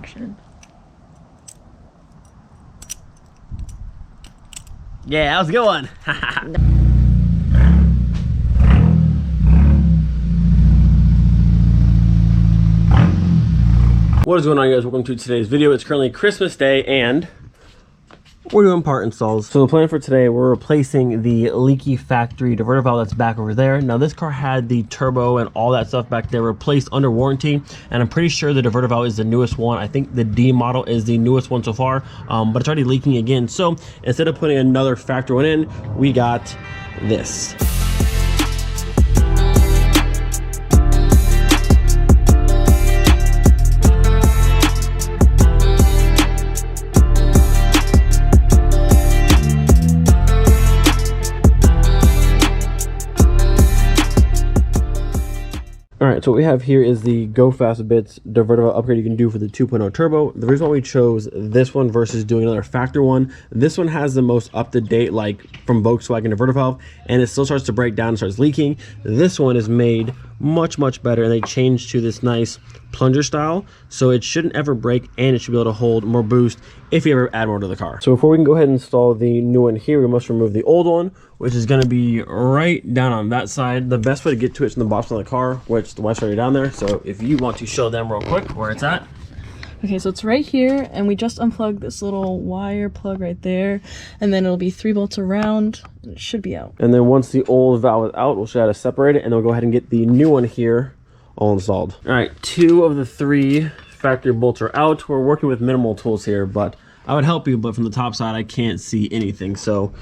section. Yeah, that was a good one. What is going on, guys? Welcome to today's video. It's currently Christmas Day and we're doing part installs. So the plan for today, we're replacing the leaky factory diverter valve that's back over there. Now this car had the turbo and all that stuff back there replaced under warranty, and I'm pretty sure the diverter valve is the newest one. I think the D model is the newest one so far, but it's already leaking again. So instead of putting another factory one in, we got this. Alright, so what we have here is the Go Fast Bits diverter valve upgrade you can do for the 2.0 turbo. The reason why we chose this one versus doing another factory one, this one has the most up-to-date, like from Volkswagen diverter valve, and it still starts to break down and starts leaking. This one is made much better, and they changed to this nice plunger style, so it shouldn't ever break, and it should be able to hold more boost if you ever add more to the car. So before we can go ahead and install the new one here, we must remove the old one, which is going to be right down on that side. The best way to get to it is from the bottom of the car, which the wife's already down there. So if you want to show them real quick where it's at. Okay, so it's right here, and we just unplugged this little wire plug right there, and then it'll be 3 bolts around, and it should be out. And then once the old valve is out, we'll show you how to separate it, and then we'll go ahead and get the new one here all installed. All right, 2 of the 3 factory bolts are out. We're working with minimal tools here, but I would help you, but from the top side, I can't see anything. So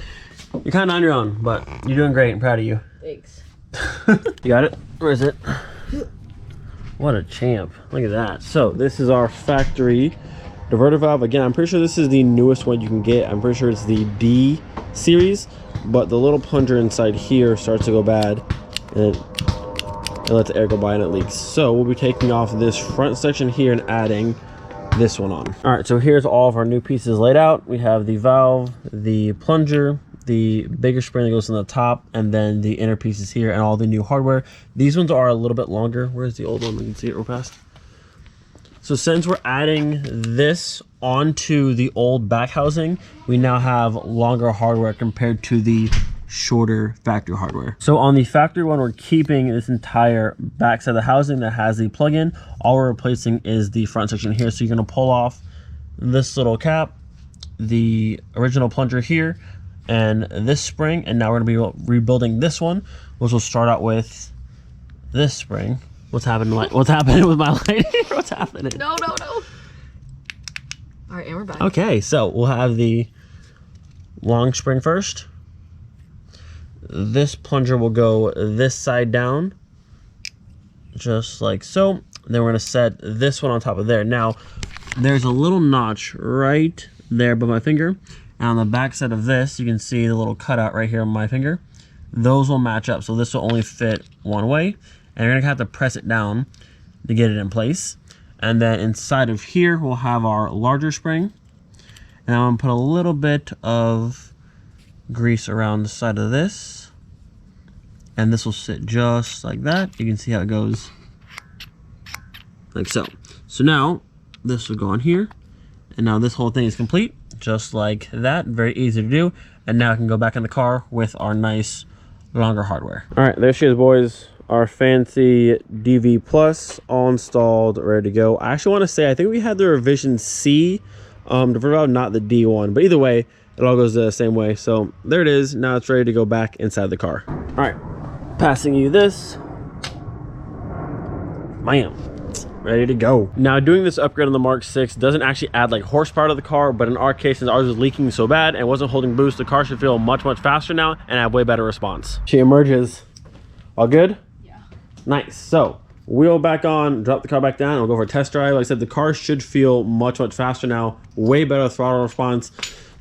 you're kind of on your own, but you're doing great. I'm proud of you. Thanks. You got it? Where is it? What a champ. Look at that. So this is our factory diverter valve. Again, I'm pretty sure this is the newest one you can get. I'm pretty sure it's the D series, but the little plunger inside here starts to go bad, and it lets the air go by and it leaks. So we'll be taking off this front section here and adding this one on. All right, so here's all of our new pieces laid out. We have the valve, the plunger, the bigger spring that goes on the top, and then the inner pieces here and all the new hardware. These ones are a little bit longer. Where's the old one? We can see it real fast. So since we're adding this onto the old back housing, we now have longer hardware compared to the shorter factory hardware. So on the factory one, we're keeping this entire back side of the housing that has the plug-in. All we're replacing is the front section here. So you're going to pull off this little cap, the original plunger here, and this spring, and now we're going to be rebuilding this one, which will start out with this spring. What's happening? What's happening with my light? What's happening? No. All right, and we're back. Okay, so we'll have the long spring first. This plunger will go this side down, just like so. Then we're going to set this one on top of there. Now, there's a little notch right there by my finger. And on the back side of this, you can see the little cutout right here on my finger. Those will match up, so this will only fit one way. And you're gonna have to press it down to get it in place. And then inside of here, we'll have our larger spring. And I'm gonna put a little bit of grease around the side of this. And this will sit just like that. You can see how it goes, like so. So now, this will go on here. And now this whole thing is complete. Just like that, very easy to do. And now I can go back in the car with our nice longer hardware. All right, there she is, boys. Our fancy DV Plus all installed, ready to go. I actually want to say I think we had the revision C diverter valve, not the D one, but either way it all goes the same way. So there it is. Now it's ready to go back inside the car. All right, passing you this. Bam. Ready to go. Now doing this upgrade on the Mark 6 doesn't actually add like horsepower to the car, but in our case, since ours was leaking so bad and wasn't holding boost, the car should feel much faster now and have way better response. She emerges. All good? Yeah. Nice. So wheel back on, drop the car back down, and we'll go for a test drive. Like I said, the car should feel much faster now, way better throttle response.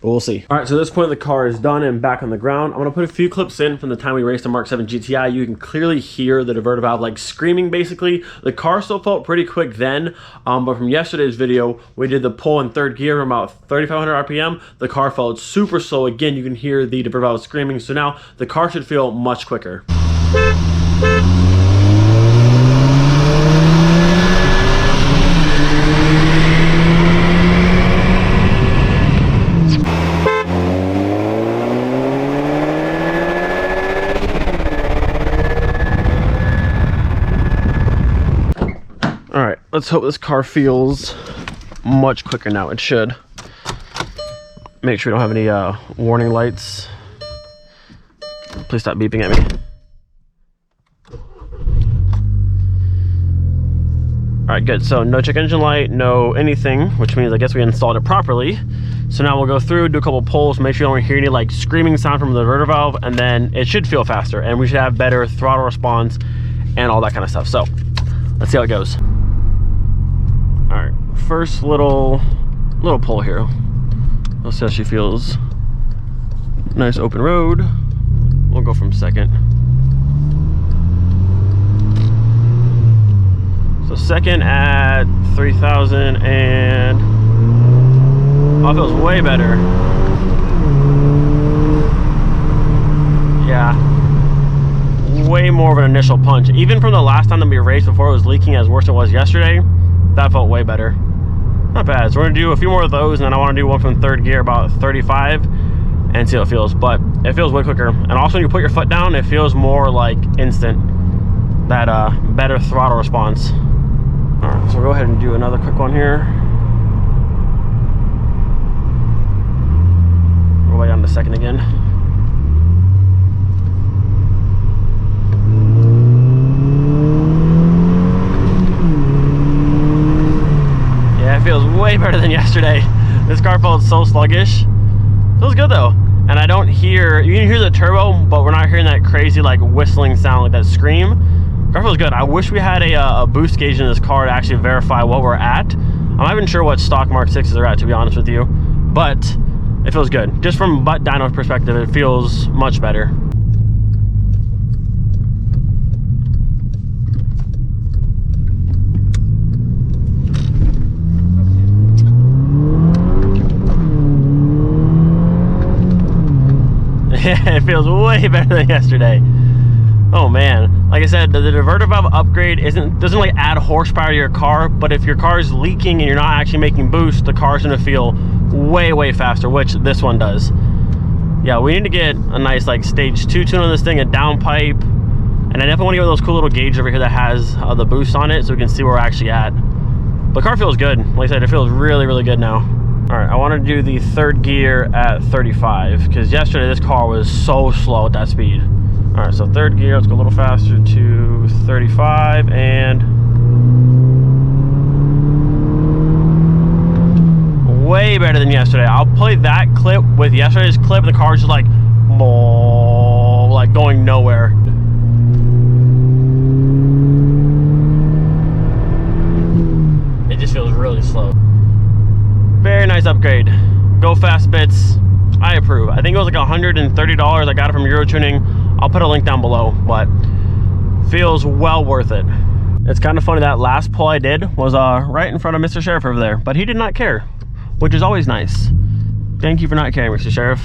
But we'll see. All right, so at this point the car is done and back on the ground. I'm gonna put a few clips in from the time we raced the Mark 7 GTI. You can clearly hear the diverter valve like screaming basically. The car still felt pretty quick then, but from yesterday's video, we did the pull in third gear from about 3,500 RPM. The car felt super slow. Again, you can hear the diverter valve screaming. So now the car should feel much quicker. Let's hope this car feels much quicker now. It should. Make sure we don't have any warning lights. Please stop beeping at me. All right, good. So no check engine light, no anything, which means I guess we installed it properly. So now we'll go through, do a couple pulls, make sure you don't hear any like screaming sound from the diverter valve, and then it should feel faster and we should have better throttle response and all that kind of stuff. So let's see how it goes. All right, first little pull here. Let's see how she feels. Nice open road. We'll go from second. So second at 3,000 and oh, it feels way better. Yeah, way more of an initial punch. Even from the last time that we raced before it was leaking as worse than it was yesterday, that felt way better. Not bad. So we're gonna do a few more of those, and then I want to do one from third gear about 35 and see how it feels. But it feels way quicker. And also when you put your foot down, it feels more like instant. That better throttle response. All right, so we'll go ahead and do another quick one here. We'll way down to second again. Yeah, it feels way better than yesterday. This car felt so sluggish. Feels good though. And I don't hear, you can hear the turbo, but we're not hearing that crazy like whistling sound, like that scream. Car feels good. I wish we had a boost gauge in this car to actually verify what we're at. I'm not even sure what stock Mark 6s are at, to be honest with you, but it feels good. Just from butt dyno perspective, it feels much better. It feels way better than yesterday. Oh man, like I said, the diverter valve upgrade doesn't like add horsepower to your car, but if your car is leaking and you're not actually making boost, the car's gonna feel way faster, which this one does. Yeah, we need to get a nice like stage 2 tune on this thing, a downpipe, and I definitely want to get those cool little gauges over here that has the boost on it so we can see where we're actually at. But the car feels good. Like I said, it feels really good now. All right, I want to do the third gear at 35 because yesterday this car was so slow at that speed. All right, so third gear, let's go a little faster to 35 and way better than yesterday. I'll play that clip with yesterday's clip and the car's just like, like going nowhere. It just feels really slow. Very nice upgrade. Go fast bits. I approve. I think it was like $130. I got it from Euro Tuning. I'll put a link down below, but feels well worth it. It's kind of funny, that last pull I did was right in front of Mr. Sheriff over there, but he did not care, which is always nice. Thank you for not caring, Mr. Sheriff.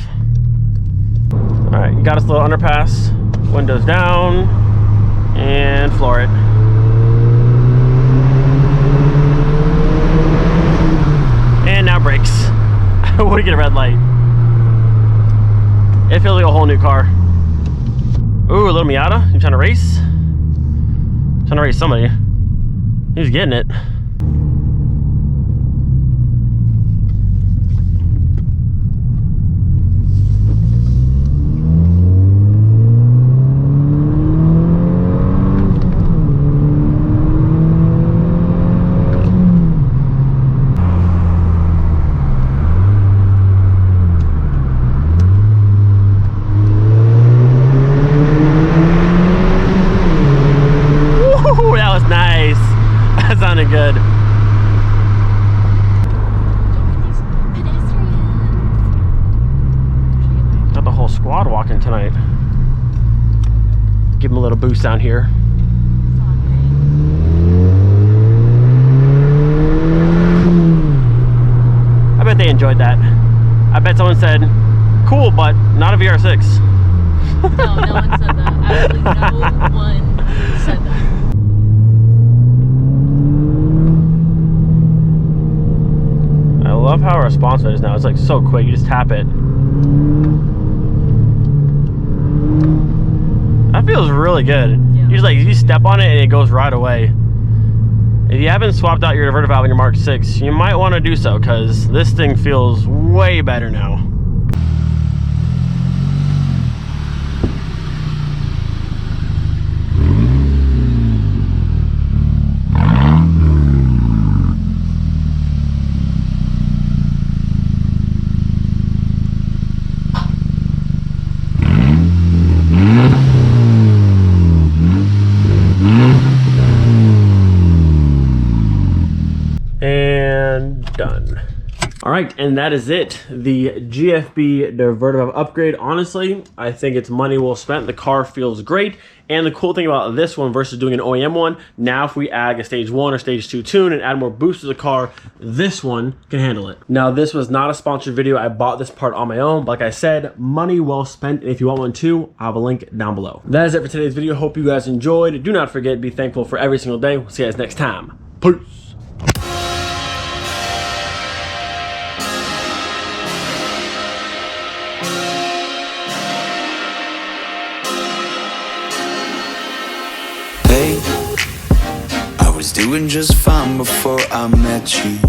All right, got us a little underpass. Windows down and floor it. And now brakes. Would get a red light. It feels like a whole new car. Ooh, a little Miata. You trying to race? Trying to race somebody. He was getting it. Good. Got the whole squad walking tonight. Give them a little boost down here. I bet they enjoyed that. I bet someone said, cool, but not a VR6. No, no one said that. Absolutely no one said that. I love how responsive it is now. It's like so quick. You just tap it. That feels really good. Yeah. You just like, you step on it and it goes right away. if you haven't swapped out your diverter valve in your Mark 6, you might want to do so, because this thing feels way better now. And done. All right, and that is it. The GFB diverter valve upgrade. Honestly, I think it's money well spent. The car feels great. And the cool thing about this one versus doing an OEM one, now if we add a stage 1 or stage 2 tune and add more boost to the car, this one can handle it. Now, this was not a sponsored video. I bought this part on my own. But like I said, money well spent. And if you want one too, I have a link down below. That is it for today's video. Hope you guys enjoyed. Do not forget to be thankful for every single day. We'll see you guys next time. Peace. I was doing just fine before I met you.